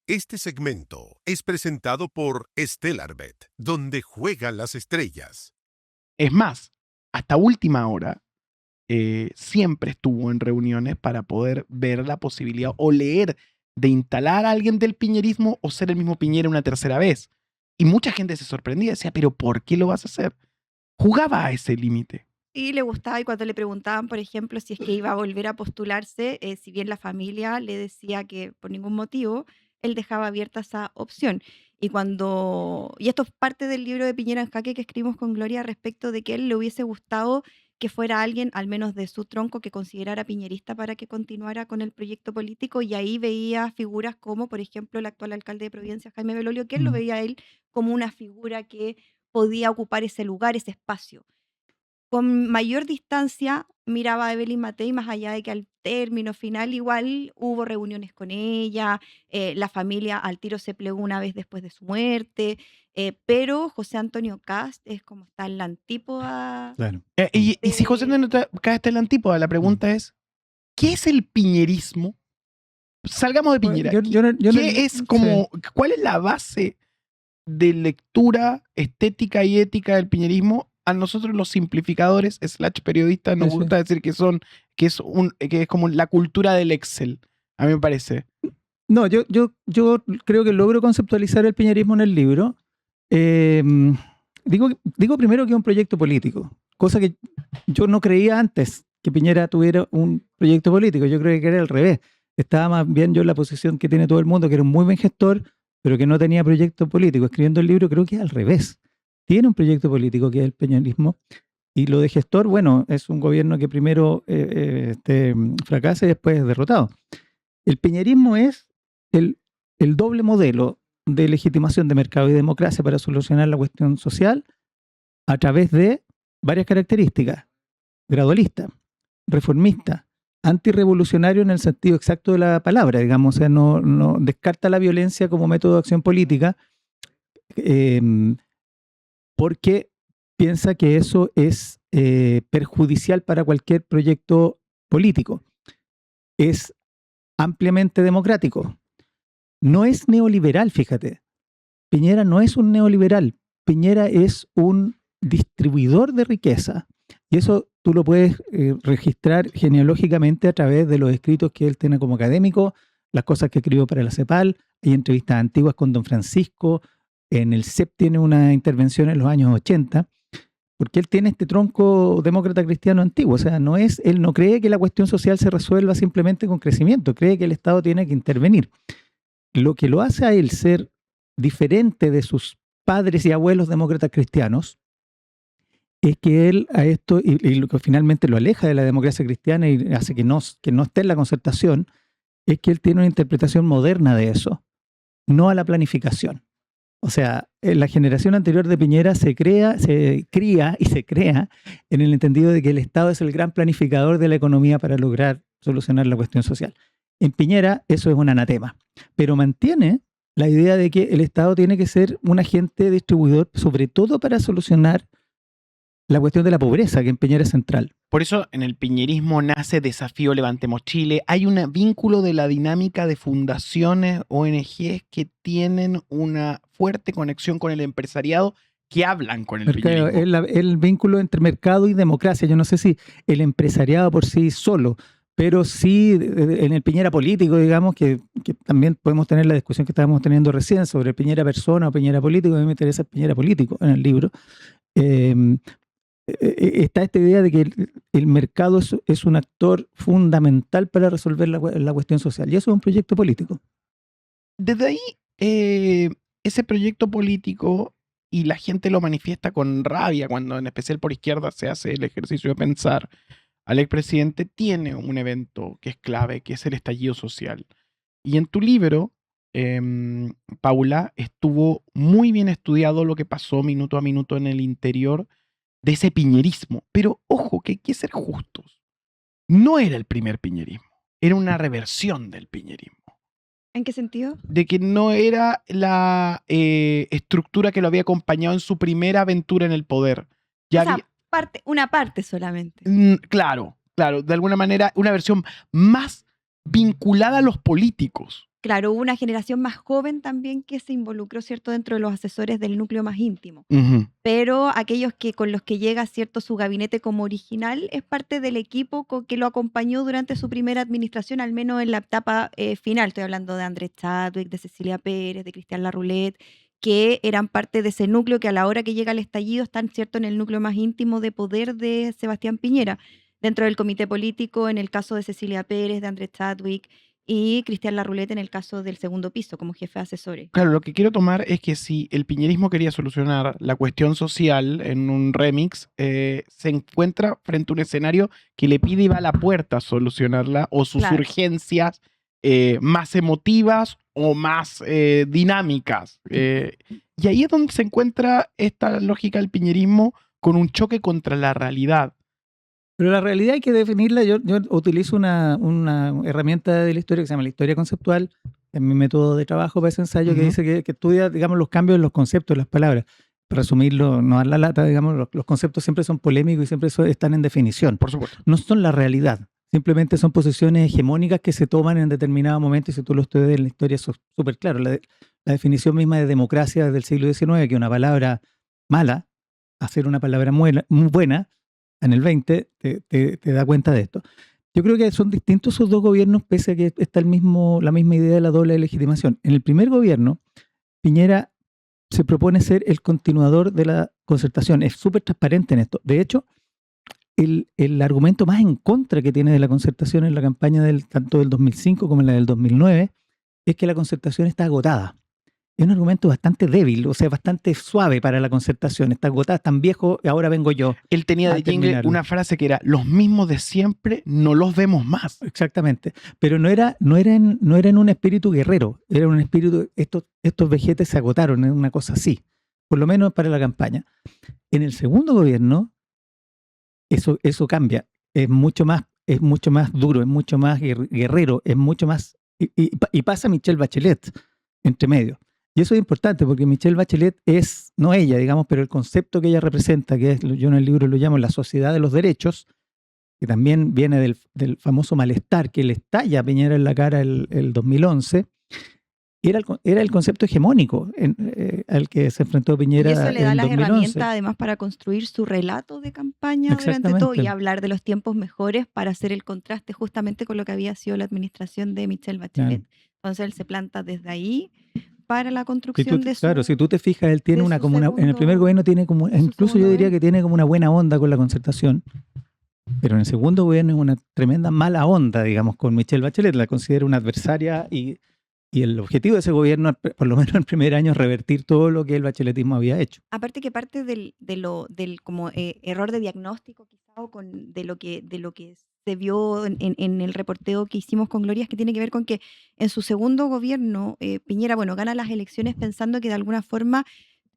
Este segmento es presentado por Stellarbet, donde juegan las estrellas. Es más, hasta última hora, siempre estuvo en reuniones para poder ver la posibilidad o leer de instalar a alguien del piñerismo o ser el mismo Piñera una tercera vez. Y mucha gente se sorprendía, decía, pero ¿por qué lo vas a hacer? Jugaba a ese límite. Y le gustaba, y cuando le preguntaban, por ejemplo, si es que iba a volver a postularse, si bien la familia le decía que por ningún motivo, él dejaba abierta esa opción. Y esto es parte del libro de Piñera en Jaque que escribimos con Gloria respecto de que él le hubiese gustado que fuera alguien, al menos de su tronco, que considerara piñerista para que continuara con el proyecto político, y ahí veía figuras como, por ejemplo, el actual alcalde de Providencia, Jaime Belolio, que él lo veía a él como una figura que podía ocupar ese lugar, ese espacio. Con mayor distancia miraba a Evelyn Matei, más allá de que al término final igual hubo reuniones con ella, la familia al tiro se plegó una vez después de su muerte, pero José Antonio Kast es como está en la antípoda. Claro. Y si José Antonio Kast está en la antípoda, la pregunta es, ¿qué es el piñerismo? Salgamos de Piñera. ¿Cuál es la base de lectura estética y ética del piñerismo? A nosotros los simplificadores / periodistas nos gusta decir que es como la cultura del Excel, a mí me parece. No, yo creo que logro conceptualizar el piñerismo en el libro. Digo primero que es un proyecto político, cosa que yo no creía antes, que Piñera tuviera un proyecto político. Yo creo que era al revés. Estaba más bien yo en la posición que tiene todo el mundo, que era un muy buen gestor, pero que no tenía proyecto político. Escribiendo el libro creo que es al revés. Tiene un proyecto político que es el piñerismo, y lo de gestor, bueno, es un gobierno que primero fracasa y después es derrotado. El piñerismo es el doble modelo de legitimación de mercado y democracia para solucionar la cuestión social a través de varias características: gradualista, reformista, antirrevolucionario en el sentido exacto de la palabra, digamos, o sea, no descarta la violencia como método de acción política, porque piensa que eso es perjudicial para cualquier proyecto político. Es ampliamente democrático. No es neoliberal, fíjate. Piñera no es un neoliberal. Piñera es un distribuidor de riqueza. Y eso tú lo puedes registrar genealógicamente a través de los escritos que él tiene como académico, las cosas que escribió para la CEPAL. Hay entrevistas antiguas con don Francisco. En el CEP tiene una intervención en los años 80, porque él tiene este tronco demócrata cristiano antiguo. O sea, él no cree que la cuestión social se resuelva simplemente con crecimiento, cree que el Estado tiene que intervenir. Lo que lo hace a él ser diferente de sus padres y abuelos demócratas cristianos es que él a esto, y lo que finalmente lo aleja de la democracia cristiana y hace que no esté en la concertación, es que él tiene una interpretación moderna de eso, no a la planificación. O sea, la generación anterior de Piñera se cría en el entendido de que el Estado es el gran planificador de la economía para lograr solucionar la cuestión social. En Piñera eso es un anatema, pero mantiene la idea de que el Estado tiene que ser un agente distribuidor, sobre todo para solucionar la cuestión de la pobreza, que en Piñera es central. Por eso en el piñerismo nace Desafío Levantemos Chile. Hay un vínculo de la dinámica de fundaciones, ONGs que tienen una fuerte conexión con el empresariado, que hablan con el piñerismo. El vínculo entre mercado y democracia. Yo no sé si el empresariado por sí solo, pero sí en el Piñera político, digamos, que también podemos tener la discusión que estábamos teniendo recién sobre Piñera persona o Piñera político. A mí me interesa el Piñera político en el libro. Está esta idea de que el mercado es un actor fundamental para resolver la cuestión social, y eso es un proyecto político. Desde ahí, ese proyecto político, y la gente lo manifiesta con rabia cuando en especial por izquierda se hace el ejercicio de pensar al expresidente, tiene un evento que es clave, que es el estallido social. Y en tu libro, Paula, estuvo muy bien estudiado lo que pasó minuto a minuto en el interior de ese piñerismo. Pero ojo, que hay que ser justos. No era el primer piñerismo, era una reversión del piñerismo. ¿En qué sentido? De que no era la estructura que lo había acompañado en su primera aventura en el poder. Una parte solamente. Claro, de alguna manera una versión más vinculada a los políticos. Claro, hubo una generación más joven también que se involucró, ¿cierto?, dentro de los asesores del núcleo más íntimo. Ujú. Pero aquellos que con los que llega, ¿cierto?, su gabinete como original es parte del equipo que lo acompañó durante su primera administración, al menos en la etapa final. Estoy hablando de Andrés Chadwick, de Cecilia Pérez, de Cristian Larroulet, que eran parte de ese núcleo que a la hora que llega el estallido están, ¿cierto?, en el núcleo más íntimo de poder de Sebastián Piñera, dentro del comité político, en el caso de Cecilia Pérez, de Andrés Chadwick, y Cristian Larroulet en el caso del segundo piso, como jefe de asesores. Claro, lo que quiero tomar es que si el piñerismo quería solucionar la cuestión social en un remix, se encuentra frente a un escenario que le pide y va a la puerta a solucionarla, o sus Claro. urgencias más emotivas o más dinámicas. Y ahí es donde se encuentra esta lógica del piñerismo con un choque contra la realidad. Pero la realidad hay que definirla. Yo utilizo una herramienta de la historia que se llama la historia conceptual, en mi método de trabajo para ese ensayo, que Ujú. dice que estudia, digamos, los cambios en los conceptos, las palabras. Para resumirlo, no dar la lata, digamos, los conceptos siempre son polémicos y siempre están en definición. Por supuesto. No son la realidad, simplemente son posiciones hegemónicas que se toman en determinado momento, y si tú lo estudias en la historia, eso es súper claro. La definición misma de democracia desde el siglo XIX, que una palabra mala, a ser una palabra muy buena, en el 20 te da cuenta de esto. Yo creo que son distintos esos dos gobiernos, pese a que está la misma idea de la doble legitimación. En el primer gobierno, Piñera se propone ser el continuador de la concertación. Es súper transparente en esto. De hecho, el argumento más en contra que tiene de la concertación en la campaña tanto del 2005 como en la del 2009 es que la concertación está agotada. Es un argumento bastante débil, o sea, bastante suave para la concertación. Está agotada, es tan viejo, y ahora vengo yo. Él tenía a de jingle terminarlo. una frase que era: los mismos de siempre no los vemos más. Exactamente. Pero no era en un espíritu guerrero, era un espíritu, estos vejetes se agotaron, en una cosa así, por lo menos para la campaña. En el segundo gobierno, eso cambia, es mucho más duro, es mucho más guerrero, es mucho más, y pasa Michelle Bachelet entre medio. Y eso es importante porque Michelle Bachelet es, no ella, digamos, pero el concepto que ella representa, que es, yo en el libro lo llamo la sociedad de los derechos, que también viene del famoso malestar que le estalla a Piñera en la cara el 2011, era el concepto hegemónico al que se enfrentó Piñera Y eso le da en las 2011. herramientas además para construir su relato de campaña durante todo y Exactamente. hablar de los tiempos mejores para hacer el contraste justamente con lo que había sido la administración de Michelle Bachelet. Claro. Entonces él se planta desde ahí para la Si tú, construcción de su... claro, si tú te fijas, él tiene de una su como una, en el primer segundo- gobierno tiene como, de su incluso segundo yo diría gobierno. que tiene como una buena onda con la concertación, pero en el segundo gobierno es una tremenda mala onda, digamos, con Michelle Bachelet. La considera una adversaria y el objetivo de ese gobierno, por lo menos en el primer año, es revertir todo lo que el bacheletismo había hecho. Aparte que parte del como error de diagnóstico quizá o de lo que se vio en el reporteo que hicimos con Gloria, es que tiene que ver con que en su segundo gobierno Piñera, bueno, gana las elecciones pensando que de alguna forma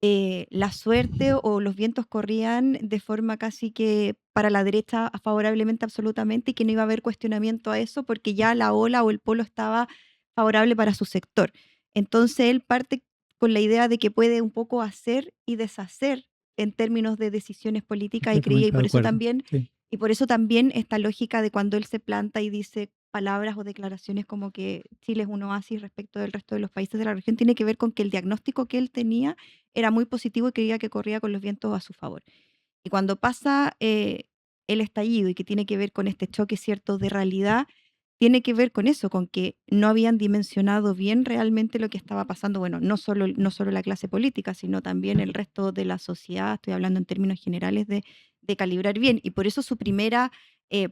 la suerte o los vientos corrían de forma casi que para la derecha favorablemente absolutamente y que no iba a haber cuestionamiento a eso porque ya la ola o el polo estaba favorable para su sector. Entonces él parte con la idea de que puede un poco hacer y deshacer en términos de decisiones políticas y creía, Completamente de acuerdo, sí. y por eso también esta lógica de cuando él se planta y dice palabras o declaraciones como que Chile es un oasis respecto del resto de los países de la región, tiene que ver con que el diagnóstico que él tenía era muy positivo y creía que corría con los vientos a su favor. Y cuando pasa el estallido y que tiene que ver con este choque cierto de realidad, tiene que ver con eso, con que no habían dimensionado bien realmente lo que estaba pasando. Bueno, no solo la clase política, sino también el resto de la sociedad, estoy hablando en términos generales de calibrar bien. Y por eso su primera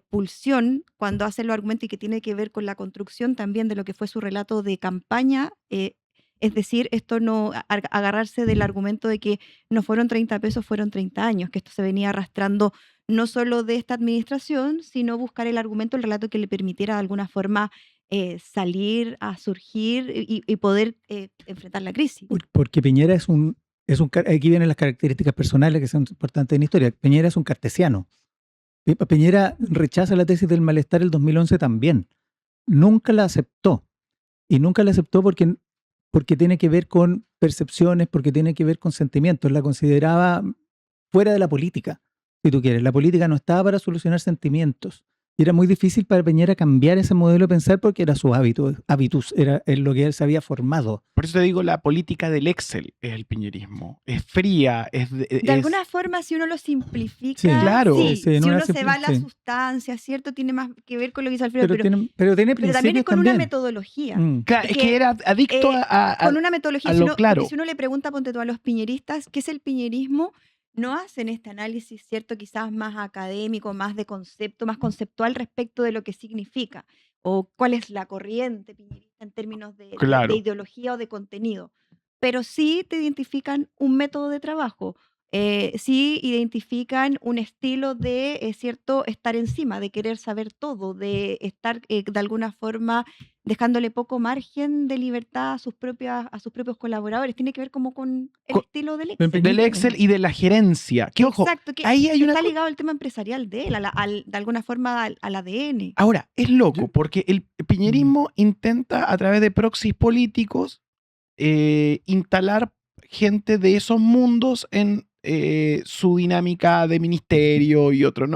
pulsión, cuando hace los argumentos y que tiene que ver con la construcción también de lo que fue su relato de campaña, es decir, esto no agarrarse del argumento de que no fueron 30 pesos, fueron 30 años, que esto se venía arrastrando no solo de esta administración, sino buscar el argumento, el relato que le permitiera de alguna forma salir a surgir y poder enfrentar la crisis. Porque Piñera aquí vienen las características personales que son importantes en la historia. Piñera es un cartesiano. Piñera rechaza la tesis del malestar el 2011 también. Nunca la aceptó. Y nunca la aceptó porque tiene que ver con percepciones, porque tiene que ver con sentimientos. La consideraba fuera de la política, si tú quieres. La política no estaba para solucionar sentimientos. Y era muy difícil para Piñera cambiar ese modelo de pensar porque era su hábitus, era en lo que él se había formado. Por eso te digo, la política del Excel es el piñerismo. Es fría, De alguna forma, si uno lo simplifica, Sí, claro. sí. Sí, en Si una uno se va a la sí. sustancia, ¿cierto? Tiene más que ver con lo que dice Alfredo, pero Pero tiene pero también principios es con una también. metodología. Mm. Claro, Es es que que, era adicto Con una metodología. a Si lo uno- claro. Porque si uno le pregunta, ponte tú, a los piñeristas, ¿qué es el piñerismo? No hacen este análisis, ¿cierto? Quizás más académico, más de concepto, más conceptual respecto de lo que significa o cuál es la corriente piñerista en términos de Claro. ideología o de contenido. Pero sí te identifican un método de trabajo, sí identifican un estilo de, ¿cierto?, estar encima, de querer saber todo, de estar de alguna forma dejándole poco margen de libertad a sus propios colaboradores. Tiene que ver como con el Co- estilo del Pero Excel. Del Excel y de la gerencia. Que ojo, Exacto, que ahí hay una está co- ligado al tema empresarial de él, de alguna forma al ADN. Ahora, es loco, Yo- porque el piñerismo intenta, a través de proxies políticos, instalar gente de esos mundos en su dinámica de ministerio y otro.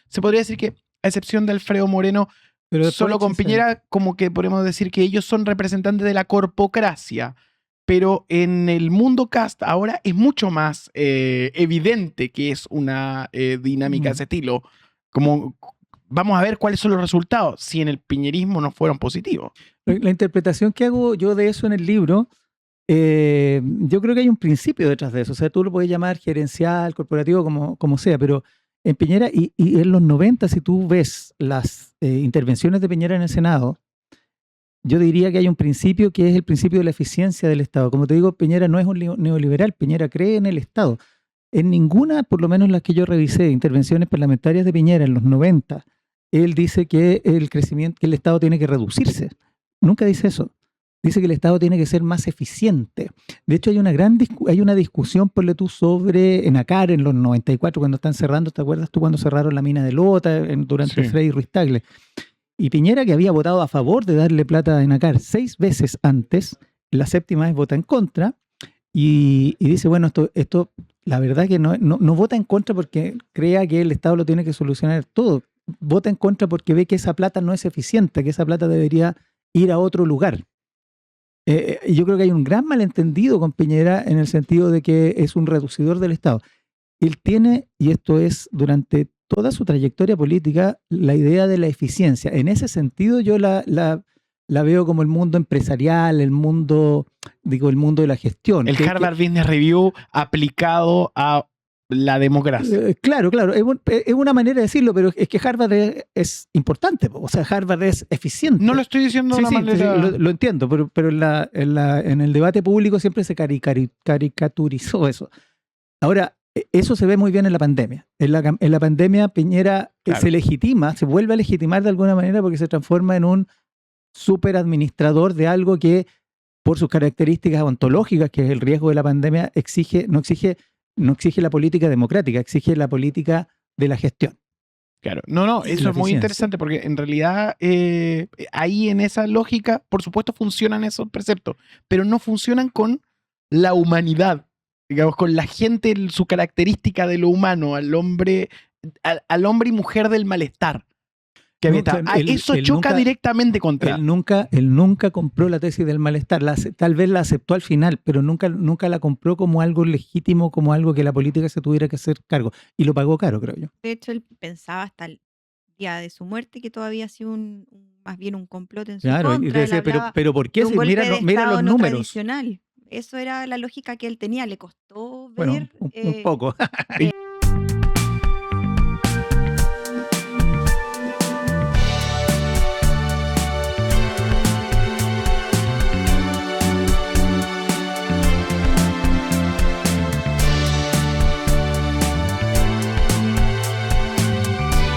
Se podría decir que, a excepción de Alfredo Moreno, Pero después, solo con sí, Piñera, como que podemos decir que ellos son representantes de la corpocracia. Pero en el mundo cast ahora es mucho más evidente que es una dinámica de ese estilo. Como vamos a ver cuáles son los resultados si en el piñerismo no fueron positivos. La interpretación que hago yo de eso en el libro, yo creo que hay un principio detrás de eso. O sea, tú lo puedes llamar gerencial, corporativo, como sea, pero en Piñera y en los 90, si tú ves las intervenciones de Piñera en el Senado, yo diría que hay un principio que es el principio de la eficiencia del Estado. Como te digo, Piñera no es un neoliberal, Piñera cree en el Estado. En ninguna, por lo menos las que yo revisé, intervenciones parlamentarias de Piñera en los 90, él dice que el crecimiento, que el Estado tiene que reducirse. Nunca dice eso. Dice que el Estado tiene que ser más eficiente. De hecho, hay una discusión, ponle tú, sobre Enacar en los 94, cuando están cerrando, ¿te acuerdas tú cuando cerraron la mina de Lota durante Sí. Frei Ruiz Tagle? Y Piñera, que había votado a favor de darle plata a Enacar 6 veces antes, la 7ª vez vota en contra, y dice, bueno, esto la verdad que no vota en contra porque crea que el Estado lo tiene que solucionar todo. Vota en contra porque ve que esa plata no es eficiente, que esa plata debería ir a otro lugar. Y yo creo que hay un gran malentendido con Piñera en el sentido de que es un reducidor del Estado. Él tiene, y esto es durante toda su trayectoria política, la idea de la eficiencia. En ese sentido yo la veo como el mundo empresarial, el mundo de la gestión. El Harvard Business Review aplicado a la democracia. Claro, es una manera de decirlo, pero es que Harvard es importante, o sea, Harvard es eficiente. No lo estoy diciendo de Sí, una sí, manera... lo entiendo, pero en el debate público siempre se caricaturizó eso. Ahora, eso se ve muy bien en la pandemia. En la pandemia Piñera Claro. se vuelve a legitimar de alguna manera porque se transforma en un súper administrador de algo que, por sus características ontológicas, que es el riesgo de la pandemia, no exige la política democrática, exige la política de la gestión. Claro, no, La eso es muy eficiencia. interesante porque en realidad ahí en esa lógica, por supuesto, funcionan esos preceptos, pero no funcionan con la humanidad, digamos, con la gente, su característica de lo humano, al hombre y mujer del malestar. Que Nunca, eso él choca nunca- directamente contra. Él nunca compró la tesis del malestar. Tal vez la aceptó al final, pero nunca la compró como algo legítimo, como algo que la política se tuviera que hacer cargo. Y lo pagó caro, creo yo. De hecho, él pensaba hasta el día de su muerte que todavía ha sido más bien un complot en su Claro, y contra. te Él decía, hablaba pero ¿por de qué? un Si golpe mira, de mira Estado los no números. tradicional. Eso era la lógica que él tenía. Le costó Bueno, ver un poco. Y